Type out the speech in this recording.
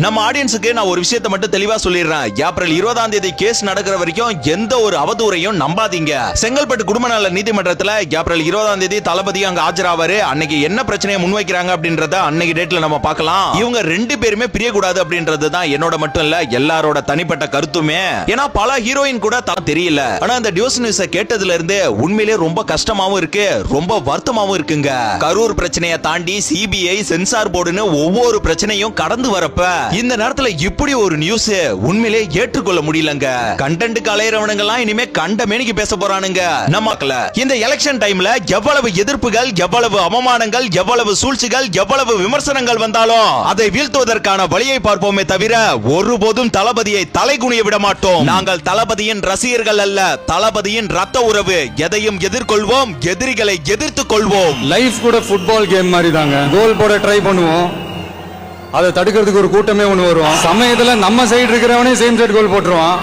நம்ம ஆடியன்ஸுக்கு நான் ஒரு விஷயத்தை மட்டும் தெளிவா சொல்லிடுறேன். ஏப்ரல் 20ஆம் தேதி கேஸ் நடக்கிற வரைக்கும் எந்த ஒரு அவதூறையும் நம்பாதீங்க. செங்கல்பட்டு குடும்ப நல நீதிமன்றத்துல ஏப்ரல் 20ஆம் தேதி தளபதி அங்க ஆஜராவாரு. அன்னைக்கு என்ன பிரச்சனையை முன்வைக்கிறாங்க அப்படின்றத அன்னைக்கு டேட்ல நம்ம பார்க்கலாம். இவங்க ரெண்டு பேருமே பிரியக்கூடாது அப்படின்றது தான் என்னோட மட்டும் இல்ல எல்லாரோட தனிப்பட்ட கருத்துமே. ஏன்னா பல ஹீரோயின் கூட தெரியல. ஆனா இந்த டிவோர்ஸ் நியூஸை கேட்டதுல இருந்து உண்மையிலே ரொம்ப கஷ்டமாவும் இருக்கு, ரொம்ப வருத்தமாவும் இருக்குங்க. கரூர் பிரச்சனையை தாண்டி சிபிஐ சென்சார் போர்டுன்னு ஒவ்வொரு பிரச்சனையும் கடந்து வரப்ப இந்த நேரத்துல இப்படி ஒரு நியூஸ் உண்மையிலே ஏற்றுக்கொள்ள முடியலங்க. கண்டென்ட்க்கு அலையறவனுங்க எல்லாம் இனிமே கண்டமேனிக்கு பேச போறானுங்க. நமக்குல இந்த எலெக்ஷன் டைம்ல எவ்வளவு எதிர்ப்புகள், எவ்வளவு அவமானங்கள், எவ்வளவு சூழ்ச்சிகள், எவ்வளவு விமர்சனங்கள் வந்தாலும் அதை வீழ்த்துவதற்கான வழியை பார்ப்போமே தவிர ஒருபோதும் தளபதியை தலைகுனிய விட மாட்டோம். நாங்கள் தளபதியின் ரசிகர்கள் அல்ல, தளபதியின் ரத்த உறவு. எதையும் எதிர்கொள்வோம், எதிரிகளை எதிர்த்துக் கொள்வோம். லைஃப் கூட ஃபுட்பால் கேம் மாதிரி தாங்க. கோல் போட ட்ரை பண்ணுவோம், அதை தடுக்கிறதுக்கு ஒரு கூட்டமே ஒண்ணு வருவான். சமயத்துல நம்ம சைடு இருக்கிறவனே சேம் சைடு கோல் போட்டுருவான்.